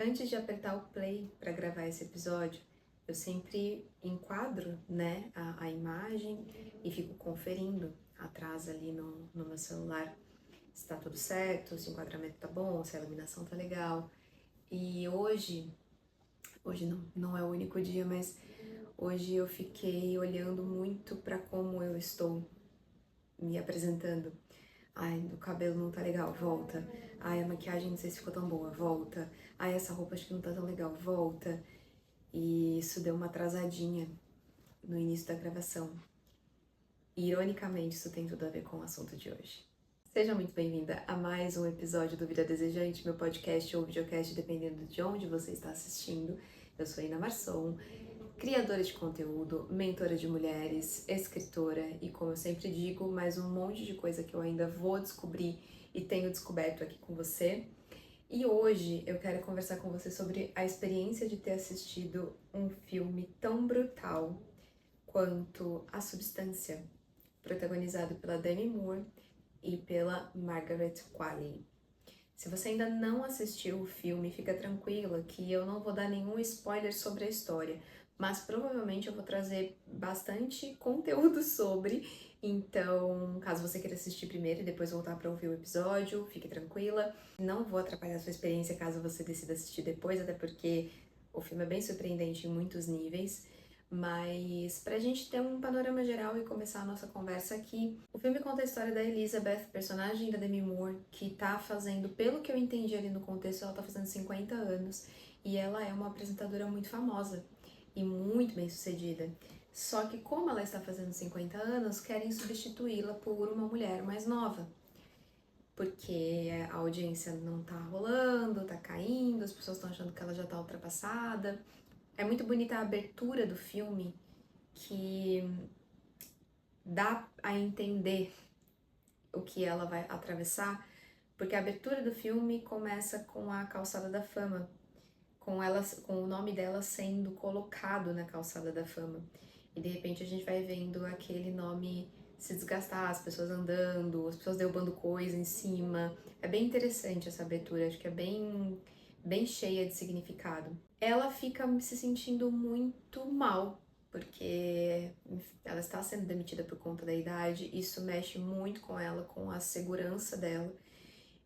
Antes de apertar o play para gravar esse episódio, eu sempre enquadro, né, a imagem e fico conferindo atrás ali no meu celular se tá tudo certo, se o enquadramento tá bom, se a iluminação tá legal. E hoje não é o único dia, mas hoje eu fiquei olhando muito para como eu estou me apresentando. Ai, o cabelo não tá legal, volta. Ai, a maquiagem não sei se ficou tão boa, volta. Ai, essa roupa acho que não tá tão legal, volta. E isso deu uma atrasadinha no início da gravação. E, ironicamente, isso tem tudo a ver com o assunto de hoje. Seja muito bem-vinda a mais um episódio do Vida Desejante, meu podcast ou videocast, dependendo de onde você está assistindo. Eu sou Ina Marçom, criadora de conteúdo, mentora de mulheres, escritora e, como eu sempre digo, mais um monte de coisa que eu ainda vou descobrir e tenho descoberto aqui com você. E hoje eu quero conversar com você sobre a experiência de ter assistido um filme tão brutal quanto A Substância, protagonizado pela Demi Moore e pela Margaret Qualley. Se você ainda não assistiu o filme, fica tranquila que eu não vou dar nenhum spoiler sobre a história, mas provavelmente eu vou trazer bastante conteúdo sobre, então caso você queira assistir primeiro e depois voltar para ouvir o episódio, fique tranquila. Não vou atrapalhar a sua experiência caso você decida assistir depois, até porque o filme é bem surpreendente em muitos níveis. Mas pra gente ter um panorama geral e começar a nossa conversa aqui, o filme conta a história da Elizabeth, personagem da Demi Moore, que tá fazendo, pelo que eu entendi ali no contexto, ela tá fazendo 50 anos e ela é uma apresentadora muito famosa e muito bem sucedida. Só que como ela está fazendo 50 anos, querem substituí-la por uma mulher mais nova. Porque a audiência não tá rolando, tá caindo, as pessoas estão achando que ela já tá ultrapassada. É muito bonita a abertura do filme, que dá a entender o que ela vai atravessar, porque a abertura do filme começa com a Calçada da Fama, com o nome dela sendo colocado na Calçada da Fama. E de repente a gente vai vendo aquele nome se desgastar, as pessoas andando, as pessoas derrubando coisa em cima. É bem interessante essa abertura, acho que é bem cheia de significado. Ela fica se sentindo muito mal, porque ela está sendo demitida por conta da idade, isso mexe muito com ela, com a segurança dela,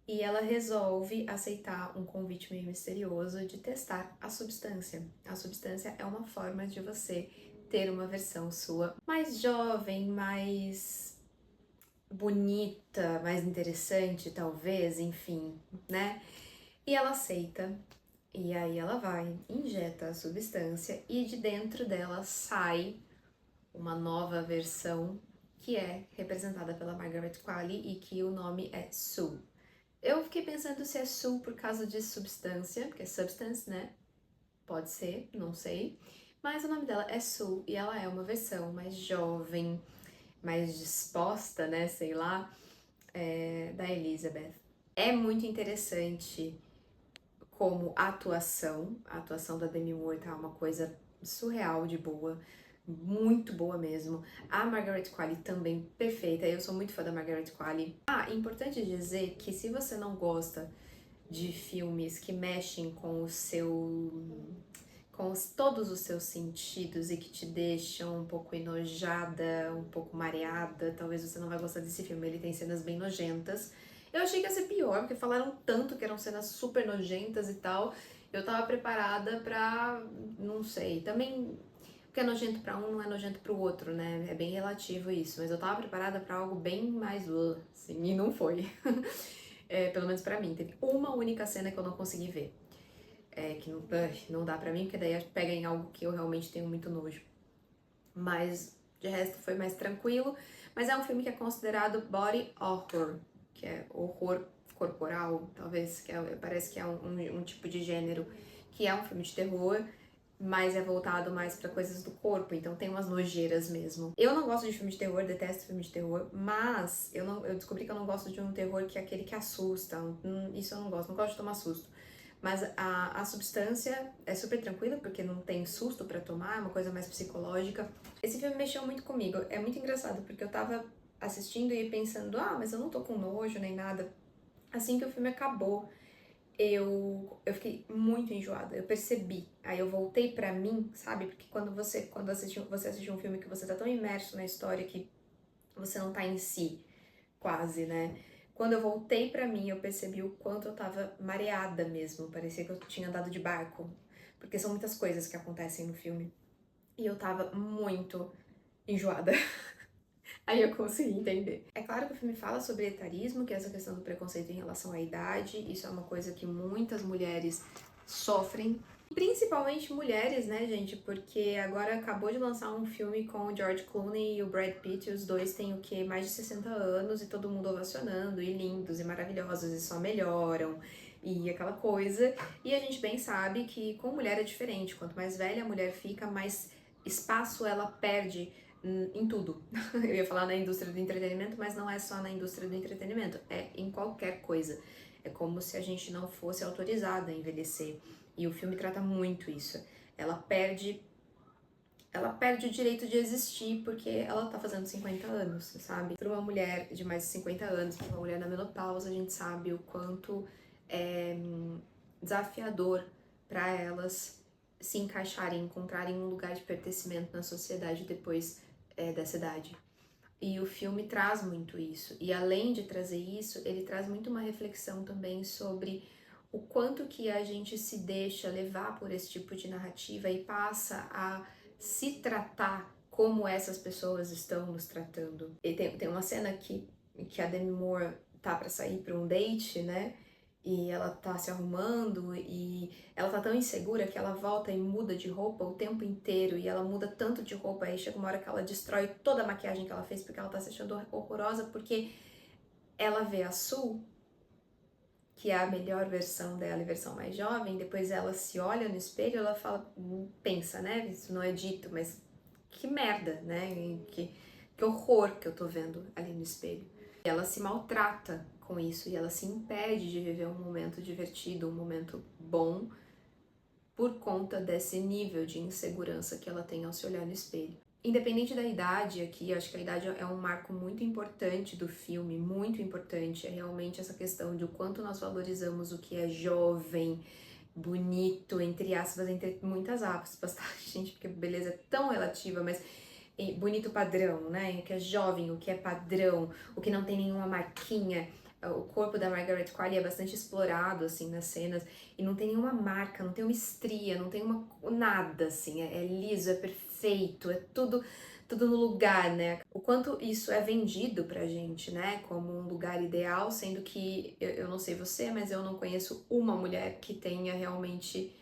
e ela resolve aceitar um convite meio misterioso de testar a substância. A substância é uma forma de você ter uma versão sua mais jovem, mais bonita, mais interessante, talvez, enfim, né? E ela aceita. E aí ela vai, injeta a substância e de dentro dela sai uma nova versão que é representada pela Margaret Qualley e que o nome é Sue. Eu fiquei pensando se é Sue por causa de substância, porque é substance, né? Pode ser, não sei. Mas o nome dela é Sue e ela é uma versão mais jovem, mais disposta, né? Sei lá, da Elizabeth. É muito interessante como a atuação da Demi Moore tá uma coisa surreal de boa, muito boa mesmo. A Margaret Qualley também perfeita, eu sou muito fã da Margaret Qualley. Importante dizer que se você não gosta de filmes que mexem com o seu todos os seus sentidos e que te deixam um pouco enojada, um pouco mareada, talvez você não vai gostar desse filme, ele tem cenas bem nojentas. Eu achei que ia ser pior, porque falaram tanto que eram cenas super nojentas e tal. Eu tava preparada pra, não sei, também o que é nojento pra um não é nojento pro outro, né? É bem relativo isso, mas eu tava preparada pra algo bem mais, assim, e não foi. Pelo menos pra mim, teve uma única cena que eu não consegui ver. Que não dá pra mim, porque daí pega em algo que eu realmente tenho muito nojo. Mas, de resto, foi mais tranquilo. Mas é um filme que é considerado body horror, que é horror corporal, talvez, parece que é um tipo de gênero, que é um filme de terror, mas é voltado mais pra coisas do corpo, então tem umas nojeiras mesmo. Eu não gosto de filme de terror, detesto filme de terror, mas eu descobri que eu não gosto de um terror que é aquele que assusta, isso eu não gosto de tomar susto. Mas a substância é super tranquila, porque não tem susto pra tomar, é uma coisa mais psicológica. Esse filme mexeu muito comigo, é muito engraçado, porque eu tava assistindo e pensando, mas eu não tô com nojo nem nada. Assim que o filme acabou, eu fiquei muito enjoada, eu percebi. Aí eu voltei pra mim, sabe? Porque quando você assiste um filme que você tá tão imerso na história que você não tá em si, quase, né? Quando eu voltei pra mim, eu percebi o quanto eu tava mareada mesmo, parecia que eu tinha andado de barco, porque são muitas coisas que acontecem no filme. E eu tava muito enjoada. Aí eu consegui entender. É claro que o filme fala sobre etarismo, que é essa questão do preconceito em relação à idade. Isso é uma coisa que muitas mulheres sofrem. Principalmente mulheres, né, gente? Porque agora acabou de lançar um filme com o George Clooney e o Brad Pitt. E os dois têm o quê? Mais de 60 anos e todo mundo ovacionando, e lindos e maravilhosos e só melhoram. E aquela coisa. E a gente bem sabe que com mulher é diferente. Quanto mais velha a mulher fica, mais espaço ela perde em tudo. Eu ia falar na indústria do entretenimento, mas não é só na indústria do entretenimento, é em qualquer coisa. É como se a gente não fosse autorizada a envelhecer. E o filme trata muito isso. Ela perde o direito de existir porque ela tá fazendo 50 anos, sabe? Para uma mulher de mais de 50 anos, para uma mulher na menopausa, a gente sabe o quanto é desafiador para elas se encaixarem, encontrarem um lugar de pertencimento na sociedade depois dessa idade. E o filme traz muito isso. E além de trazer isso, ele traz muito uma reflexão também sobre o quanto que a gente se deixa levar por esse tipo de narrativa e passa a se tratar como essas pessoas estão nos tratando. E tem uma cena que a Demi Moore tá pra sair pra um date, né? E ela tá se arrumando e ela tá tão insegura que ela volta e muda de roupa o tempo inteiro e ela muda tanto de roupa, aí chega uma hora que ela destrói toda a maquiagem que ela fez porque ela tá se achando horrorosa, porque ela vê a Sue, que é a melhor versão dela e versão mais jovem, depois ela se olha no espelho e ela fala, pensa, né, isso não é dito, mas que merda, né, que horror que eu tô vendo ali no espelho. E ela se maltrata com isso e ela se impede de viver um momento divertido, um momento bom, por conta desse nível de insegurança que ela tem ao se olhar no espelho. Independente da idade aqui, eu acho que a idade é um marco muito importante do filme, muito importante, é realmente essa questão de o quanto nós valorizamos o que é jovem, bonito, entre aspas, entre muitas aspas, tá, gente? Porque beleza é tão relativa, mas bonito padrão, né? O que é jovem, o que é padrão, o que não tem nenhuma marquinha. O corpo da Margaret Qualley é bastante explorado, assim, nas cenas, e não tem nenhuma marca, não tem uma estria, não tem nada, assim, é liso, é perfeito, é tudo no lugar, né? O quanto isso é vendido pra gente, né, como um lugar ideal, sendo que, eu não sei você, mas eu não conheço uma mulher que tenha realmente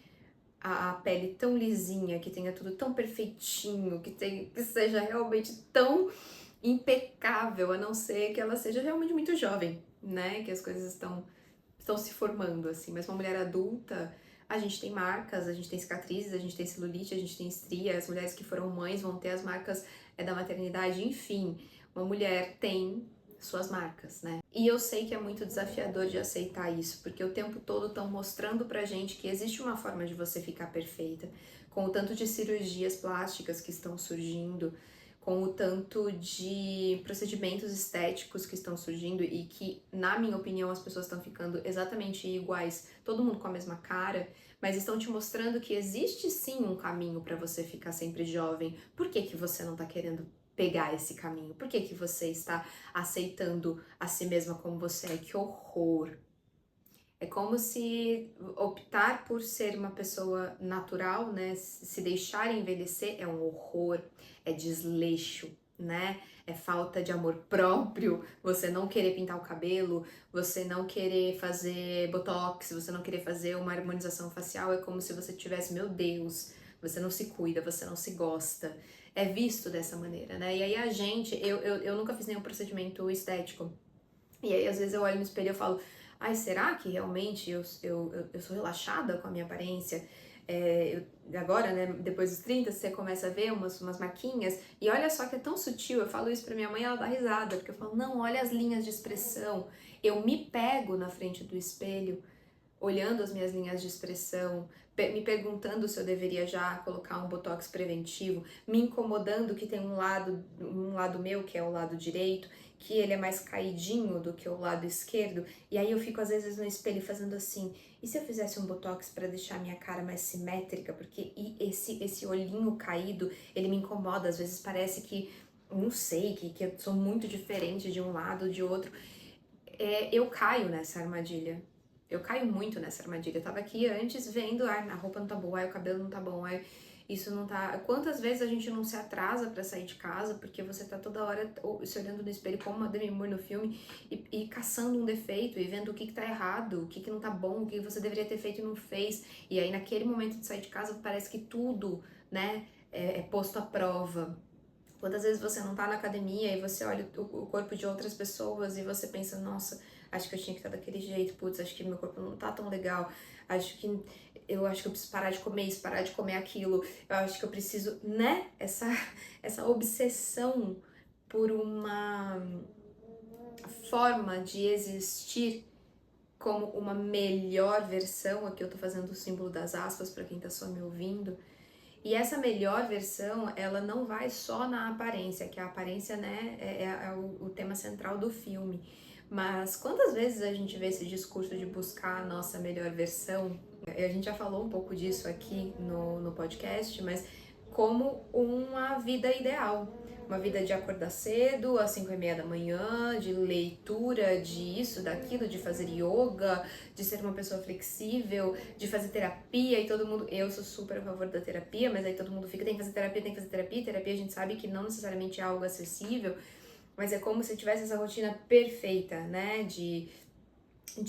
a pele tão lisinha, que tenha tudo tão perfeitinho, que seja realmente tão impecável, a não ser que ela seja realmente muito jovem, né? Que as coisas estão se formando, assim. Mas uma mulher adulta, a gente tem marcas, a gente tem cicatrizes, a gente tem celulite, a gente tem estria, as mulheres que foram mães vão ter as marcas da maternidade, enfim. Uma mulher tem suas marcas, né? E eu sei que é muito desafiador de aceitar isso, porque o tempo todo estão mostrando pra gente que existe uma forma de você ficar perfeita, com o tanto de cirurgias plásticas que estão surgindo, com o tanto de procedimentos estéticos que estão surgindo e que, na minha opinião, as pessoas estão ficando exatamente iguais, todo mundo com a mesma cara, mas estão te mostrando que existe sim um caminho para você ficar sempre jovem. Por que que você não tá querendo pegar esse caminho? Por que que você está aceitando a si mesma como você é? Que horror! É como se optar por ser uma pessoa natural, né, se deixar envelhecer é um horror, é desleixo, né? É falta de amor próprio, você não querer pintar o cabelo, você não querer fazer botox, você não querer fazer uma harmonização facial, é como se você tivesse, meu Deus, você não se cuida, você não se gosta. É visto dessa maneira, né? E aí a gente, eu nunca fiz nenhum procedimento estético. E aí às vezes eu olho no espelho e eu falo, ai, será que realmente eu sou relaxada com a minha aparência? Agora, né, depois dos 30, você começa a ver umas marquinhas, e olha só que é tão sutil, eu falo isso pra minha mãe, ela dá risada, porque eu falo, não, olha as linhas de expressão, eu me pego na frente do espelho, olhando as minhas linhas de expressão, me perguntando se eu deveria já colocar um botox preventivo, me incomodando que tem um lado meu, que é o lado direito, que ele é mais caidinho do que o lado esquerdo, e aí eu fico às vezes no espelho fazendo assim, e se eu fizesse um botox para deixar minha cara mais simétrica, porque esse olhinho caído, ele me incomoda, às vezes parece que, não sei, que eu sou muito diferente de um lado ou de outro. Eu caio nessa armadilha. Eu caio muito nessa armadilha. Eu tava aqui antes vendo, a roupa não tá boa, o cabelo não tá bom, isso não tá. Quantas vezes a gente não se atrasa pra sair de casa porque você tá toda hora se olhando no espelho como a Demi Moore no filme e caçando um defeito e vendo o que tá errado, o que não tá bom, o que você deveria ter feito e não fez. E aí naquele momento de sair de casa parece que tudo, né, é posto à prova. Quantas vezes você não tá na academia e você olha o corpo de outras pessoas e você pensa, nossa, acho que eu tinha que estar daquele jeito, putz, acho que meu corpo não tá tão legal, eu acho que eu preciso parar de comer isso, parar de comer aquilo, eu acho que eu preciso, né? Essa obsessão por uma forma de existir como uma melhor versão, aqui eu tô fazendo o símbolo das aspas para quem tá só me ouvindo. E essa melhor versão, ela não vai só na aparência, que a aparência, né, é o tema central do filme. Mas quantas vezes a gente vê esse discurso de buscar a nossa melhor versão? A gente já falou um pouco disso aqui no podcast, mas como uma vida ideal. Uma vida de acordar cedo, às 5:30 da manhã, de leitura, de isso, daquilo, de fazer yoga, de ser uma pessoa flexível, de fazer terapia e todo mundo... Eu sou super a favor da terapia, mas aí todo mundo fica, tem que fazer terapia, tem que fazer terapia. Terapia a gente sabe que não necessariamente é algo acessível, mas é como se tivesse essa rotina perfeita, né? De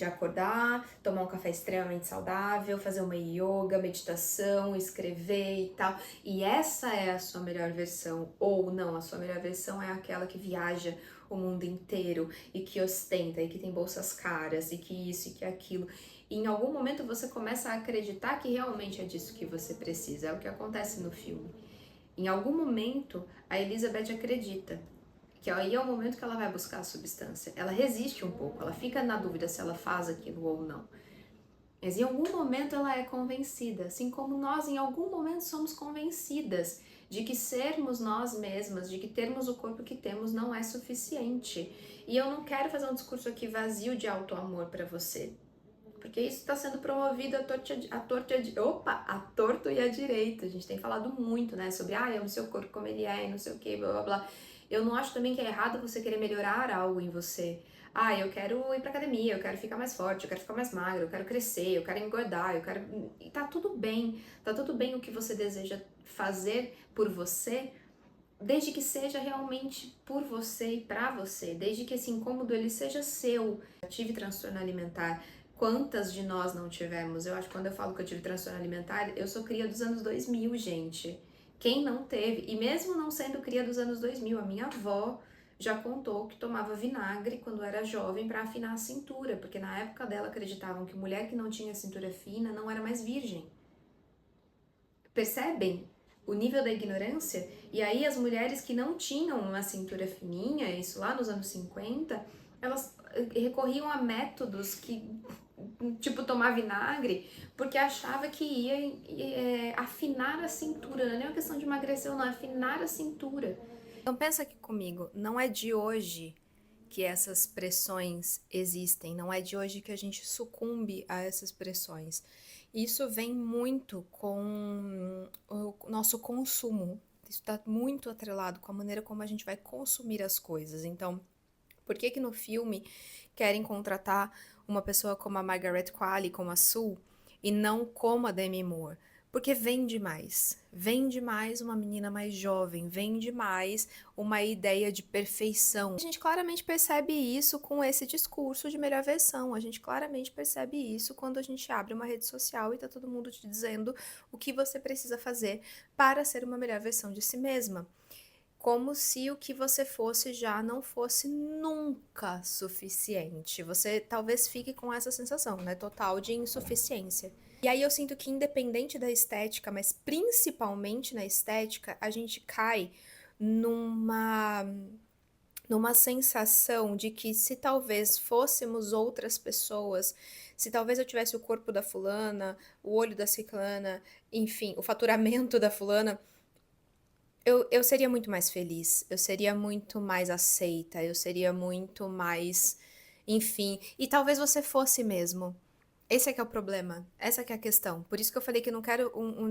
acordar, tomar um café extremamente saudável, fazer uma yoga, meditação, escrever e tal. E essa é a sua melhor versão. Ou não, a sua melhor versão é aquela que viaja o mundo inteiro e que ostenta e que tem bolsas caras e que isso e que aquilo. E em algum momento você começa a acreditar que realmente é disso que você precisa. É o que acontece no filme. Em algum momento, a Elizabeth acredita que aí é o momento que ela vai buscar a substância. Ela resiste um pouco, ela fica na dúvida se ela faz aquilo ou não. Mas em algum momento ela é convencida, assim como nós em algum momento somos convencidas de que sermos nós mesmas, de que termos o corpo que temos não é suficiente. E eu não quero fazer um discurso aqui vazio de auto-amor para você, porque isso está sendo promovido à torto e à direita. A gente tem falado muito, né, sobre, amo seu corpo como ele é, e não sei o que, blá blá blá. Eu não acho também que é errado você querer melhorar algo em você. Eu quero ir pra academia, eu quero ficar mais forte, eu quero ficar mais magro, eu quero crescer, eu quero engordar, eu quero... E tá tudo bem o que você deseja fazer por você, desde que seja realmente por você e pra você, desde que esse incômodo ele seja seu. Eu tive transtorno alimentar. Quantas de nós não tivemos? Eu acho que quando eu falo que eu tive transtorno alimentar, eu sou cria dos anos 2000, gente. Quem não teve? E mesmo não sendo cria dos anos 2000, a minha avó já contou que tomava vinagre quando era jovem para afinar a cintura, porque na época dela acreditavam que mulher que não tinha cintura fina não era mais virgem. Percebem o nível da ignorância? E aí as mulheres que não tinham uma cintura fininha, isso lá nos anos 50, elas recorriam a métodos que, tipo, tomar vinagre, porque achava que ia afinar a cintura. Não é nem uma questão de emagrecer, não, é afinar a cintura. Então pensa aqui comigo, não é de hoje que essas pressões existem, não é de hoje que a gente sucumbe a essas pressões. Isso vem muito com o nosso consumo. Isso está muito atrelado com a maneira como a gente vai consumir as coisas. Então, por que que no filme querem contratar uma pessoa como a Margaret Qualley, como a Sue, e não como a Demi Moore? Porque vende mais. Vende mais uma menina mais jovem, vende mais uma ideia de perfeição. A gente claramente percebe isso com esse discurso de melhor versão. A gente claramente percebe isso quando a gente abre uma rede social e tá todo mundo te dizendo o que você precisa fazer para ser uma melhor versão de si mesma. Como se o que você fosse já não fosse nunca suficiente. Você talvez fique com essa sensação, né, total de insuficiência. E aí eu sinto que independente da estética, mas principalmente na estética, a gente cai numa numa sensação de que se talvez fôssemos outras pessoas, se talvez eu tivesse o corpo da fulana, o olho da ciclana, enfim, o faturamento da fulana, eu seria muito mais feliz, eu seria muito mais aceita, eu seria muito mais, enfim, e talvez você fosse mesmo. Esse é que é o problema, essa que é a questão. Por isso que eu falei que eu não quero um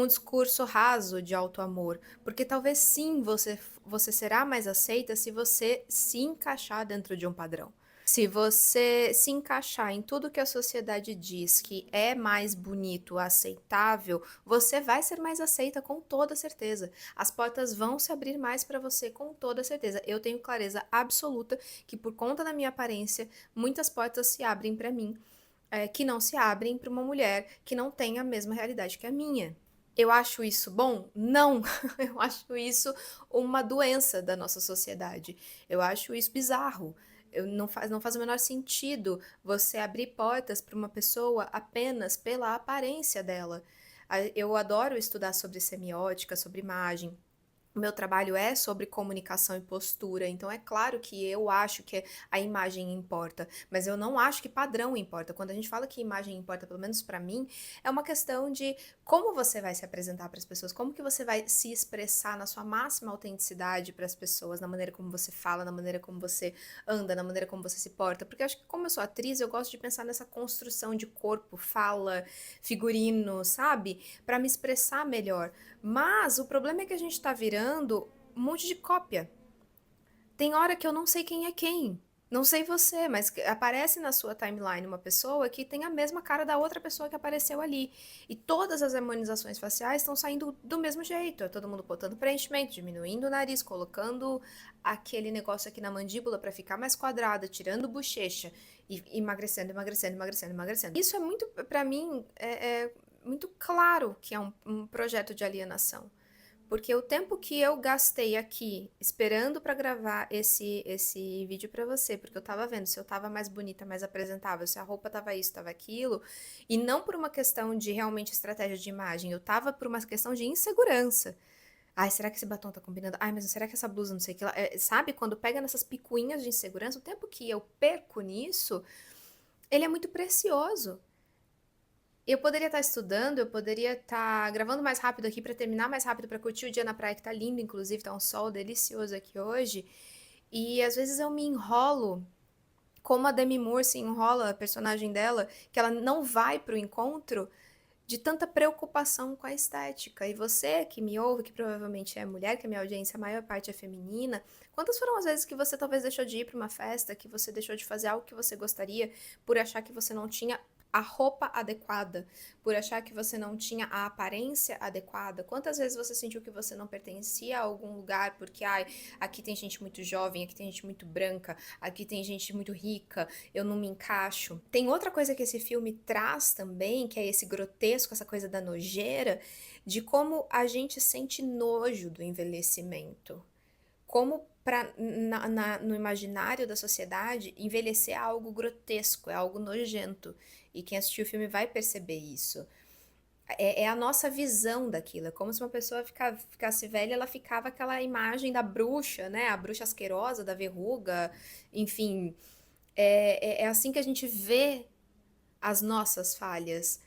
discurso raso de autoamor, porque talvez sim você será mais aceita se você se encaixar dentro de um padrão. Se você se encaixar em tudo que a sociedade diz que é mais bonito, aceitável, você vai ser mais aceita com toda certeza. As portas vão se abrir mais para você com toda certeza. Eu tenho clareza absoluta que por conta da minha aparência, muitas portas se abrem para mim, que não se abrem para uma mulher que não tem a mesma realidade que a minha. Eu acho isso bom? Não! Eu acho isso uma doença da nossa sociedade. Eu acho isso bizarro. Não faz o menor sentido você abrir portas para uma pessoa apenas pela aparência dela. Eu adoro estudar sobre semiótica, sobre imagem. O meu trabalho é sobre comunicação e postura, então é claro que eu acho que a imagem importa, mas eu não acho que padrão importa. Quando a gente fala que imagem importa, pelo menos para mim, é uma questão de como você vai se apresentar para as pessoas, como que você vai se expressar na sua máxima autenticidade para as pessoas, na maneira como você fala, na maneira como você anda, na maneira como você se porta. Porque eu acho que como eu sou atriz, eu gosto de pensar nessa construção de corpo, fala, figurino, sabe? Para me expressar melhor. Mas o problema é que a gente tá virando um monte de cópia. Tem hora que eu não sei quem é quem. Não sei você, mas aparece na sua timeline uma pessoa que tem a mesma cara da outra pessoa que apareceu ali. E todas as harmonizações faciais estão saindo do mesmo jeito. É todo mundo botando preenchimento, diminuindo o nariz, colocando aquele negócio aqui na mandíbula para ficar mais quadrada, tirando bochecha e emagrecendo, emagrecendo, emagrecendo, emagrecendo. Isso é muito, para mim, é muito claro que é um projeto de alienação. Porque o tempo que eu gastei aqui esperando pra gravar esse vídeo pra você, porque eu tava vendo se eu tava mais bonita, mais apresentável, se a roupa tava isso, tava aquilo, e não por uma questão de realmente estratégia de imagem, eu tava por uma questão de insegurança. Ai, será que esse batom tá combinando? Ai, mas será que essa blusa não sei o que lá? Sabe, quando pega nessas picuinhas de insegurança, o tempo que eu perco nisso, ele é muito precioso. Eu poderia estar estudando, eu poderia estar gravando mais rápido aqui para terminar mais rápido para curtir o dia na praia que tá lindo, inclusive tá um sol delicioso aqui hoje. E às vezes eu me enrolo, como a Demi Moore se enrola, a personagem dela, que ela não vai pro encontro de tanta preocupação com a estética. E você que me ouve, que provavelmente é mulher, que a minha audiência a maior parte é feminina, quantas foram as vezes que você talvez deixou de ir para uma festa, que você deixou de fazer algo que você gostaria por achar que você não tinha a roupa adequada, por achar que você não tinha a aparência adequada? Quantas vezes você sentiu que você não pertencia a algum lugar porque, ai, aqui tem gente muito jovem, aqui tem gente muito branca, aqui tem gente muito rica, eu não me encaixo. Tem outra coisa que esse filme traz também, que é esse grotesco, essa coisa da nojeira, de como a gente sente nojo do envelhecimento. Como no imaginário da sociedade, envelhecer é algo grotesco, é algo nojento. E quem assistiu o filme vai perceber isso. É a nossa visão daquilo. É como se uma pessoa ficasse velha, ela ficava aquela imagem da bruxa, né? A bruxa asquerosa, da verruga, enfim. É assim que a gente vê as nossas falhas.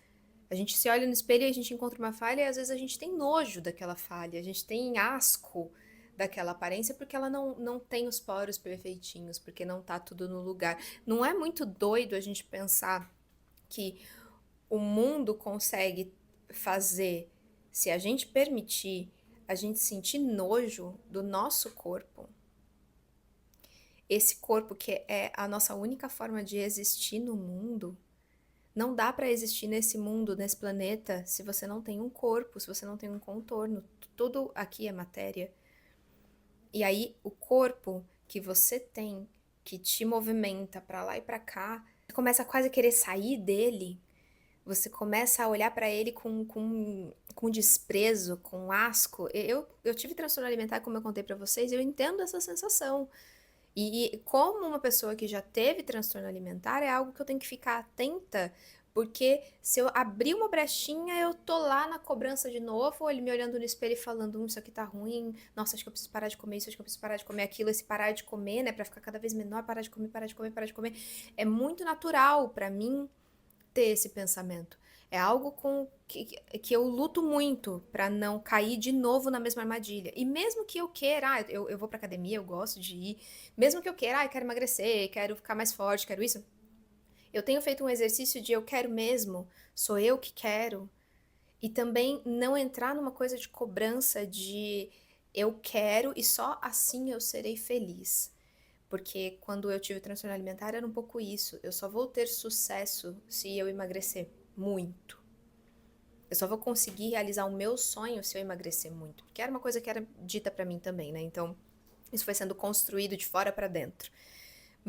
A gente se olha no espelho e a gente encontra uma falha e às vezes a gente tem nojo daquela falha, a gente tem asco daquela aparência porque ela não tem os poros perfeitinhos, porque não tá tudo no lugar. Não é muito doido a gente pensar que o mundo consegue fazer, se a gente permitir, a gente sentir nojo do nosso corpo? Esse corpo que é a nossa única forma de existir no mundo. Não dá para existir nesse mundo, nesse planeta, se você não tem um corpo, se você não tem um contorno. Tudo aqui é matéria. E aí, o corpo que você tem, que te movimenta para lá e para cá, você começa a quase querer sair dele. Você começa a olhar para ele com desprezo, com asco. Eu tive transtorno alimentar, como eu contei para vocês, e eu entendo essa sensação. E como uma pessoa que já teve transtorno alimentar, é algo que eu tenho que ficar atenta Porque se eu abrir uma brechinha, eu tô lá na cobrança de novo, ou ele me olhando no espelho e falando, isso aqui tá ruim, nossa, acho que eu preciso parar de comer isso, acho que eu preciso parar de comer aquilo, esse parar de comer, né, pra ficar cada vez menor, parar de comer, parar de comer, parar de comer. É muito natural pra mim ter esse pensamento. É algo que eu luto muito pra não cair de novo na mesma armadilha. E mesmo que eu queira, eu vou pra academia, eu gosto de ir, mesmo que eu queira, quero emagrecer, quero ficar mais forte, quero isso, eu tenho feito um exercício de eu quero mesmo, sou eu que quero, e também não entrar numa coisa de cobrança de eu quero e só assim eu serei feliz. Porque quando eu tive transtorno alimentar era um pouco isso. Eu só vou ter sucesso se eu emagrecer muito. Eu só vou conseguir realizar o meu sonho se eu emagrecer muito. Porque era uma coisa que era dita pra mim também, né? Então, isso foi sendo construído de fora pra dentro.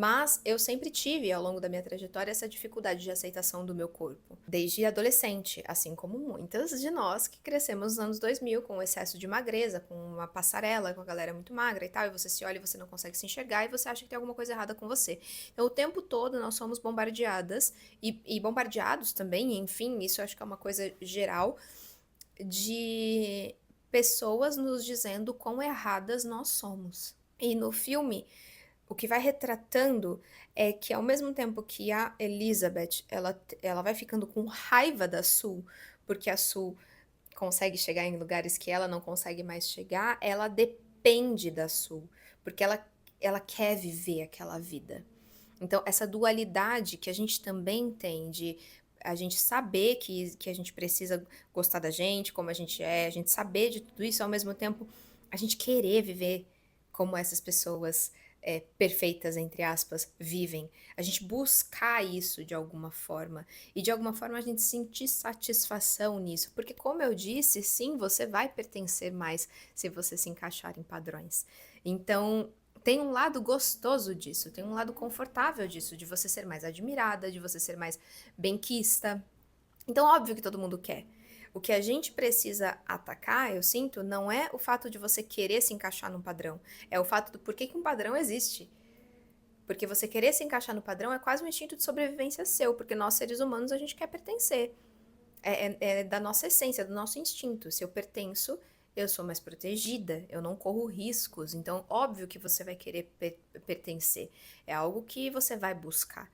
Mas eu sempre tive, ao longo da minha trajetória, essa dificuldade de aceitação do meu corpo. Desde adolescente, assim como muitas de nós que crescemos nos anos 2000 com excesso de magreza, com uma passarela, com a galera muito magra e tal, e você se olha e você não consegue se enxergar e você acha que tem alguma coisa errada com você. Então, o tempo todo nós somos bombardeadas e bombardeados também, enfim, isso eu acho que é uma coisa geral, de pessoas nos dizendo quão erradas nós somos. E no filme, o que vai retratando é que ao mesmo tempo que a Elizabeth, ela vai ficando com raiva da Sue, porque a Sue consegue chegar em lugares que ela não consegue mais chegar, ela depende da Sue, porque ela quer viver aquela vida. Então, essa dualidade que a gente também tem de a gente saber que a gente precisa gostar da gente, como a gente saber de tudo isso, ao mesmo tempo, a gente querer viver como essas pessoas perfeitas, entre aspas, vivem. A gente buscar isso de alguma forma. E de alguma forma a gente sentir satisfação nisso. Porque, como eu disse, sim, você vai pertencer mais se você se encaixar em padrões. Então, tem um lado gostoso disso, tem um lado confortável disso, de você ser mais admirada, de você ser mais benquista. Então, óbvio que todo mundo quer. O que a gente precisa atacar, eu sinto, não é o fato de você querer se encaixar num padrão, é o fato do porquê que um padrão existe. Porque você querer se encaixar no padrão é quase um instinto de sobrevivência seu, porque nós seres humanos a gente quer pertencer. É da nossa essência, do nosso instinto. Se eu pertenço, eu sou mais protegida, eu não corro riscos. Então, óbvio que você vai querer pertencer. É algo que você vai buscar.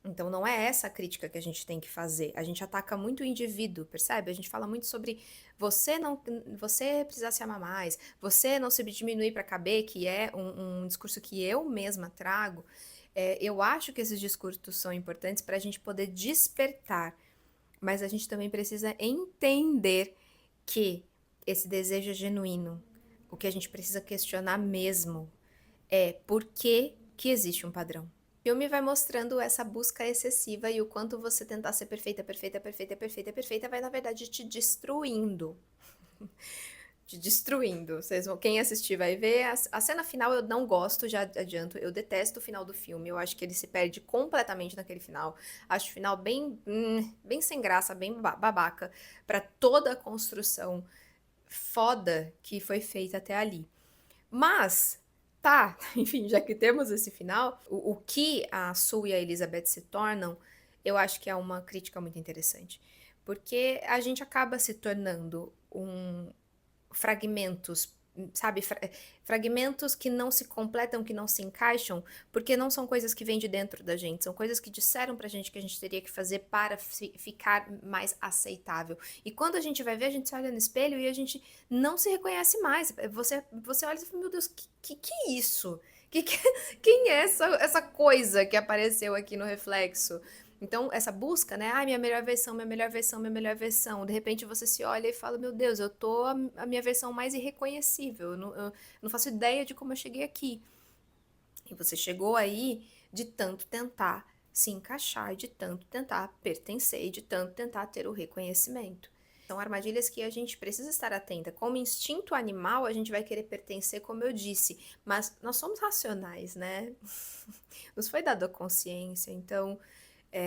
Então, não é essa a crítica que a gente tem que fazer. A gente ataca muito o indivíduo, percebe? A gente fala muito sobre você precisar se amar mais, você não se diminuir para caber, que é um discurso que eu mesma trago. Eu acho que esses discursos são importantes para a gente poder despertar, mas a gente também precisa entender que esse desejo é genuíno. O que a gente precisa questionar mesmo é por que que existe um padrão. O filme vai mostrando essa busca excessiva e o quanto você tentar ser perfeita, perfeita, perfeita, perfeita, perfeita vai, na verdade, te destruindo. Te destruindo. Quem assistir vai ver. A cena final eu não gosto, já adianto. Eu detesto o final do filme. Eu acho que ele se perde completamente naquele final. Acho o final bem sem graça, bem babaca, pra toda a construção foda que foi feita até ali. Mas, tá, enfim, já que temos esse final, o que a Sue e a Elizabeth se tornam, eu acho que é uma crítica muito interessante. Porque a gente acaba se tornando fragmentos, sabe? Fragmentos que não se completam, que não se encaixam, porque não são coisas que vêm de dentro da gente, são coisas que disseram pra gente que a gente teria que fazer para ficar mais aceitável. E quando a gente vai ver, a gente se olha no espelho e a gente não se reconhece mais. Você olha e fala, meu Deus, que é isso? Quem é essa coisa que apareceu aqui no reflexo? Então, essa busca, né? Ai, minha melhor versão, minha melhor versão, minha melhor versão. De repente você se olha e fala, meu Deus, eu tô a minha versão mais irreconhecível. Eu não faço ideia de como eu cheguei aqui. E você chegou aí de tanto tentar se encaixar, de tanto tentar pertencer, de tanto tentar ter o reconhecimento. São armadilhas que a gente precisa estar atenta. Como instinto animal, a gente vai querer pertencer, como eu disse, mas nós somos racionais, né? Nos foi dado a consciência, então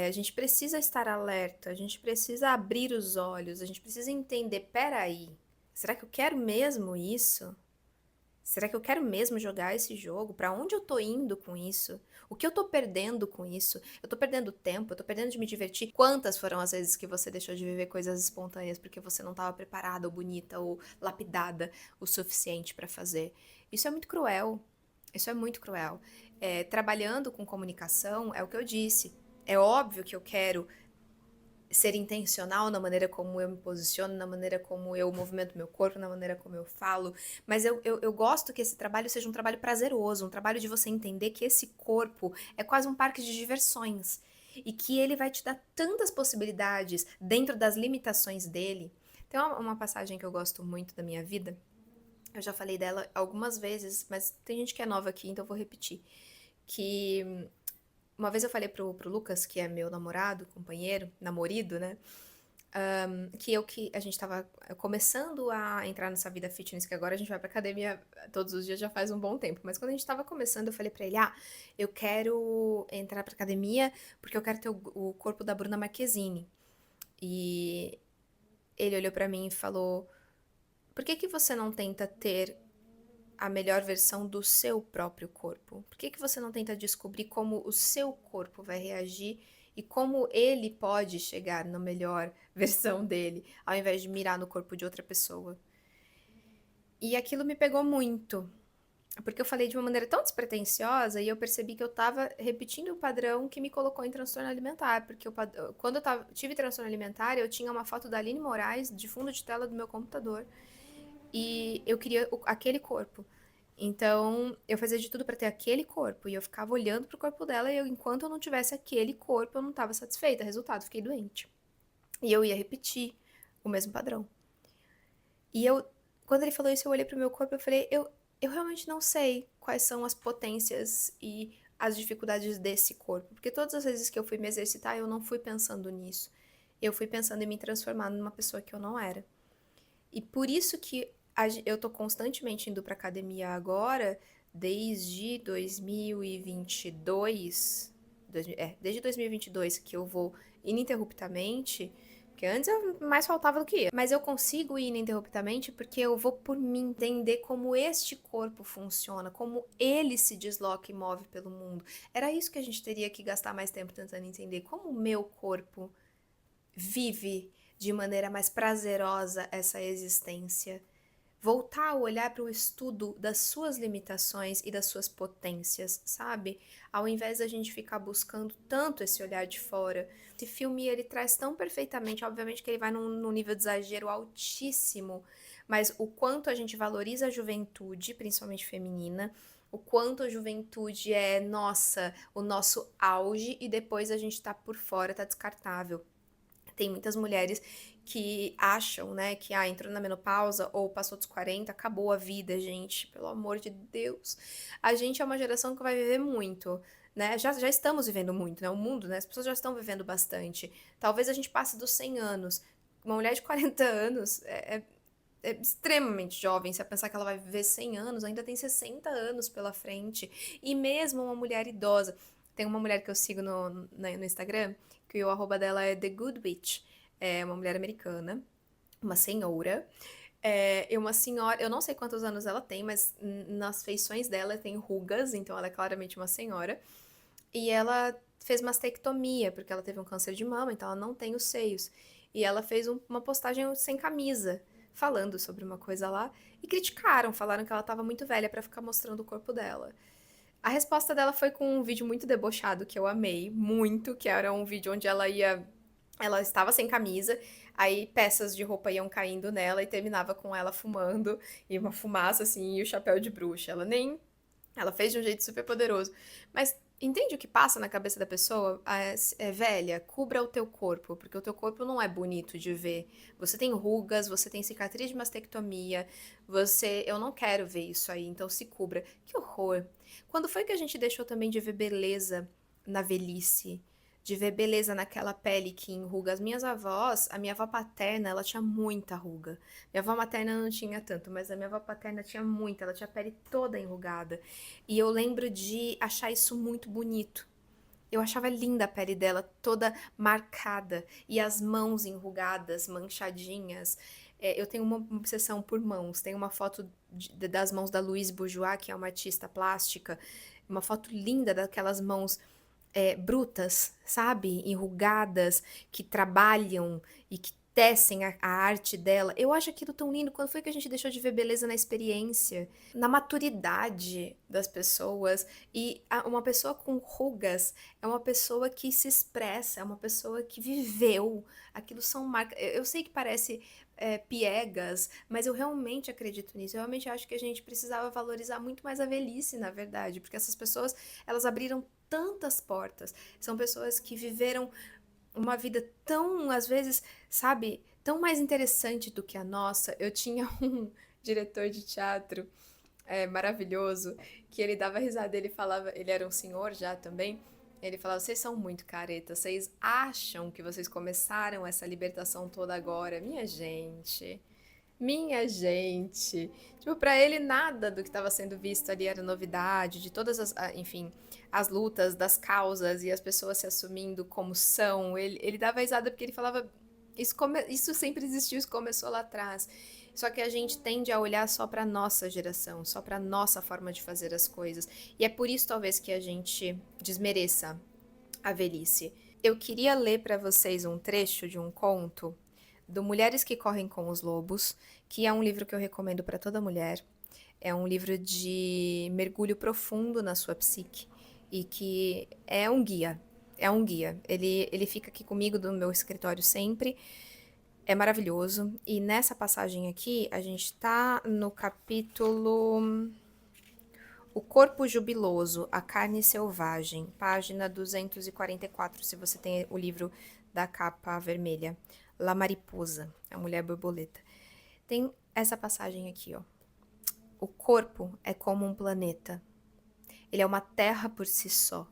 a gente precisa estar alerta, a gente precisa abrir os olhos, a gente precisa entender, peraí, será que eu quero mesmo isso? Será que eu quero mesmo jogar esse jogo? Pra onde eu tô indo com isso? O que eu tô perdendo com isso? Eu tô perdendo tempo, eu tô perdendo de me divertir. Quantas foram as vezes que você deixou de viver coisas espontâneas porque você não tava preparada ou bonita ou lapidada o suficiente pra fazer? Isso é muito cruel. Isso é muito cruel. Trabalhando com comunicação, é o que eu disse. É óbvio que eu quero ser intencional na maneira como eu me posiciono, na maneira como eu movimento meu corpo, na maneira como eu falo, mas eu gosto que esse trabalho seja um trabalho prazeroso, um trabalho de você entender que esse corpo é quase um parque de diversões e que ele vai te dar tantas possibilidades dentro das limitações dele. Tem uma passagem que eu gosto muito da minha vida, eu já falei dela algumas vezes, mas tem gente que é nova aqui, então eu vou repetir. Que uma vez eu falei pro Lucas, que é meu namorado, companheiro, namorido, né? Que a gente tava começando a entrar nessa vida fitness, que agora a gente vai pra academia todos os dias já faz um bom tempo. Mas quando a gente tava começando, eu falei pra ele: eu quero entrar pra academia porque eu quero ter o corpo da Bruna Marquezine. E ele olhou pra mim e falou: por que que você não tenta ter a melhor versão do seu próprio corpo? Por que que você não tenta descobrir como o seu corpo vai reagir e como ele pode chegar na melhor versão dele, ao invés de mirar no corpo de outra pessoa? E aquilo me pegou muito, porque eu falei de uma maneira tão despretensiosa e eu percebi que eu tava repetindo o padrão que me colocou em transtorno alimentar, porque quando tive transtorno alimentar, eu tinha uma foto da Aline Moraes de fundo de tela do meu computador e eu queria aquele corpo. Então, eu fazia de tudo pra ter aquele corpo. E eu ficava olhando pro corpo dela e enquanto eu não tivesse aquele corpo, eu não tava satisfeita. Resultado, fiquei doente. E eu ia repetir o mesmo padrão. E quando ele falou isso, eu olhei pro meu corpo e eu falei, eu realmente não sei quais são as potências e as dificuldades desse corpo. Porque todas as vezes que eu fui me exercitar, eu não fui pensando nisso. Eu fui pensando em me transformar numa pessoa que eu não era. E por isso que eu tô constantemente indo pra academia agora, desde 2022, desde 2022 que eu vou ininterruptamente, porque antes eu mais faltava do que ia. Mas eu consigo ir ininterruptamente porque eu vou por mim entender como este corpo funciona, como ele se desloca e move pelo mundo. Era isso que a gente teria que gastar mais tempo tentando entender, como o meu corpo vive de maneira mais prazerosa essa existência. Voltar a olhar para o estudo das suas limitações e das suas potências, sabe? Ao invés da gente ficar buscando tanto esse olhar de fora. Esse filme, ele traz tão perfeitamente, obviamente que ele vai num nível de exagero altíssimo, mas o quanto a gente valoriza a juventude, principalmente feminina, o quanto a juventude é, nossa, o nosso auge e depois a gente tá por fora, tá descartável. Tem muitas mulheres que acham, né, que entrou na menopausa ou passou dos 40, acabou a vida, gente, pelo amor de Deus. A gente é uma geração que vai viver muito, né? Já estamos vivendo muito, né? O mundo, né? As pessoas já estão vivendo bastante. Talvez a gente passe dos 100 anos. Uma mulher de 40 anos é extremamente jovem. Se a pensar que ela vai viver 100 anos, ainda tem 60 anos pela frente. E mesmo uma mulher idosa. Tem uma mulher que eu sigo no Instagram, que o arroba dela é The Good Witch. É uma mulher americana, uma senhora. E uma senhora, eu não sei quantos anos ela tem, mas nas feições dela tem rugas, então ela é claramente uma senhora. E ela fez mastectomia, porque ela teve um câncer de mama, então ela não tem os seios. E ela fez uma postagem sem camisa, falando sobre uma coisa lá, e criticaram, falaram que ela estava muito velha para ficar mostrando o corpo dela. A resposta dela foi com um vídeo muito debochado que eu amei muito, que era um vídeo onde ela estava sem camisa, aí peças de roupa iam caindo nela e terminava com ela fumando e uma fumaça assim e o chapéu de bruxa. Ela fez de um jeito super poderoso. Mas entende o que passa na cabeça da pessoa? Velha, cubra o teu corpo, porque o teu corpo não é bonito de ver. Você tem rugas, você tem cicatriz de mastectomia, eu não quero ver isso aí, então se cubra. Que horror. Quando foi que a gente deixou também de ver beleza na velhice? De ver beleza naquela pele que enruga. As minhas avós, a minha avó paterna, ela tinha muita ruga. Minha avó materna não tinha tanto, mas a minha avó paterna tinha muita, ela tinha a pele toda enrugada. E eu lembro de achar isso muito bonito. Eu achava linda a pele dela, toda marcada, e as mãos enrugadas, manchadinhas. Eu tenho uma obsessão por mãos. Tem uma foto das mãos da Louise Bourgeois, que é uma artista plástica, uma foto linda daquelas mãos brutas, sabe? Enrugadas, que trabalham e que tecem a arte dela. Eu acho aquilo tão lindo. Quando foi que a gente deixou de ver beleza na experiência, na maturidade das pessoas? E uma pessoa com rugas é uma pessoa que se expressa, é uma pessoa que viveu. Aquilo são marcas. Eu sei que parece piegas, mas eu realmente acredito nisso. Eu realmente acho que a gente precisava valorizar muito mais a velhice, na verdade, porque essas pessoas, elas abriram tantas portas. São pessoas que viveram uma vida tão, às vezes, sabe, tão mais interessante do que a nossa. Eu tinha um diretor de teatro maravilhoso que ele dava risada, ele falava, ele era um senhor já também. Ele falava: vocês são muito caretas, vocês acham que vocês começaram essa libertação toda agora? Minha gente, minha gente. Tipo, pra ele nada do que estava sendo visto ali era novidade, de todas as, enfim, as lutas das causas e as pessoas se assumindo como são. Ele dava risada porque ele falava, isso sempre existiu, isso começou lá atrás. Só que a gente tende a olhar só pra nossa geração, só pra nossa forma de fazer as coisas. E é por isso talvez que a gente desmereça a velhice. Eu queria ler pra vocês um trecho de um conto do Mulheres que Correm com os Lobos, que é um livro que eu recomendo para toda mulher. É um livro de mergulho profundo na sua psique e que é um guia. É um guia. Ele fica aqui comigo no meu escritório sempre. É maravilhoso. E nessa passagem aqui, a gente tá no capítulo O Corpo Jubiloso, a Carne Selvagem, página 244, se você tem o livro da capa vermelha. La Mariposa, a mulher borboleta. Tem essa passagem aqui, ó. O corpo é como um planeta. Ele é uma terra por si só.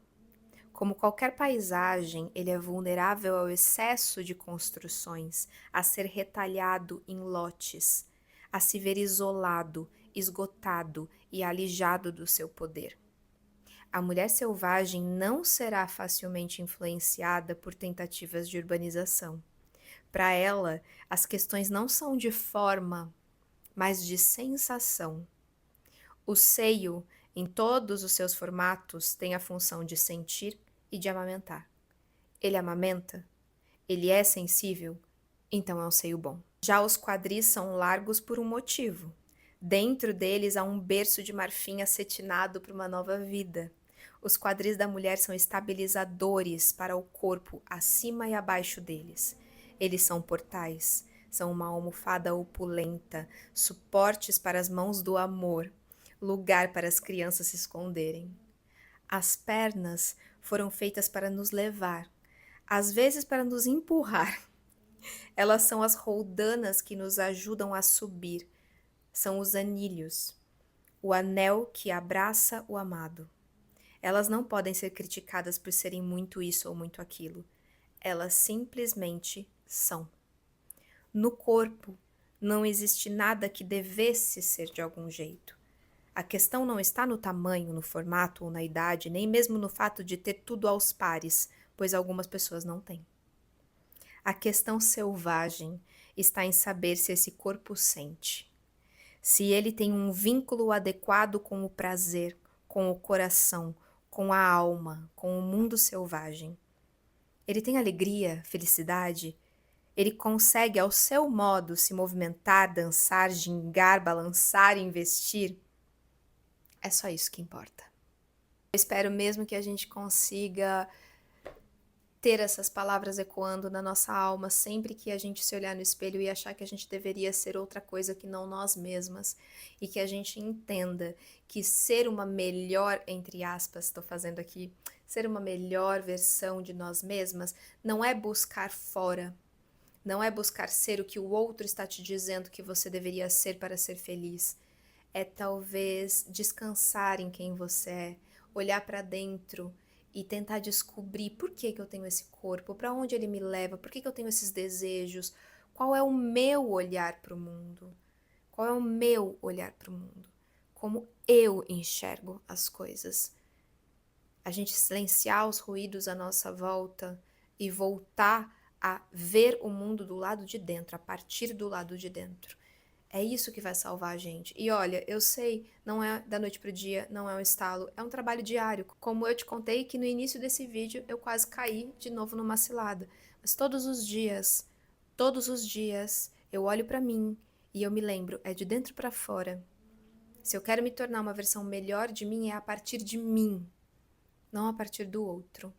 Como qualquer paisagem, ele é vulnerável ao excesso de construções, a ser retalhado em lotes, a se ver isolado, esgotado e alijado do seu poder. A mulher selvagem não será facilmente influenciada por tentativas de urbanização. Para ela, as questões não são de forma, mas de sensação. O seio, em todos os seus formatos, tem a função de sentir e de amamentar. Ele amamenta? Ele é sensível? Então é um seio bom. Já os quadris são largos por um motivo. Dentro deles há um berço de marfim acetinado para uma nova vida. Os quadris da mulher são estabilizadores para o corpo acima e abaixo deles. Eles são portais, são uma almofada opulenta, suportes para as mãos do amor, lugar para as crianças se esconderem. As pernas foram feitas para nos levar, às vezes para nos empurrar. Elas são as roldanas que nos ajudam a subir, são os anilhos, o anel que abraça o amado. Elas não podem ser criticadas por serem muito isso ou muito aquilo. Elas simplesmente são. No corpo, não existe nada que devesse ser de algum jeito. A questão não está no tamanho, no formato ou na idade, nem mesmo no fato de ter tudo aos pares, pois algumas pessoas não têm. A questão selvagem está em saber se esse corpo sente. Se ele tem um vínculo adequado com o prazer, com o coração, com a alma, com o mundo selvagem. Ele tem alegria, felicidade. Ele consegue, ao seu modo, se movimentar, dançar, gingar, balançar e investir. É só isso que importa. Eu espero mesmo que a gente consiga ter essas palavras ecoando na nossa alma sempre que a gente se olhar no espelho e achar que a gente deveria ser outra coisa que não nós mesmas, e que a gente entenda que ser uma melhor, entre aspas, estou fazendo aqui, ser uma melhor versão de nós mesmas não é buscar fora, não é buscar ser o que o outro está te dizendo que você deveria ser para ser feliz. É talvez descansar em quem você é, olhar para dentro e tentar descobrir por que que eu tenho esse corpo, para onde ele me leva, por que que eu tenho esses desejos, qual é o meu olhar para o mundo, qual é o meu olhar para o mundo, como eu enxergo as coisas. a gente silenciar os ruídos à nossa volta e voltar a ver o mundo do lado de dentro, a partir do lado de dentro. É isso que vai salvar a gente. E olha, eu sei, não é da noite pro dia, não é um estalo, é um trabalho diário. Como eu te contei que no início desse vídeo eu quase caí de novo numa cilada. Mas todos os dias, eu olho pra mim e eu me lembro, é de dentro pra fora. Se eu quero me tornar uma versão melhor de mim, é a partir de mim, não a partir do outro.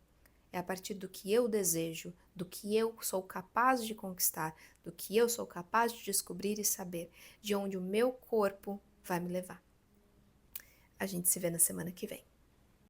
É a partir do que eu desejo, do que eu sou capaz de conquistar, do que eu sou capaz de descobrir e saber, de onde o meu corpo vai me levar. A gente se vê na semana que vem.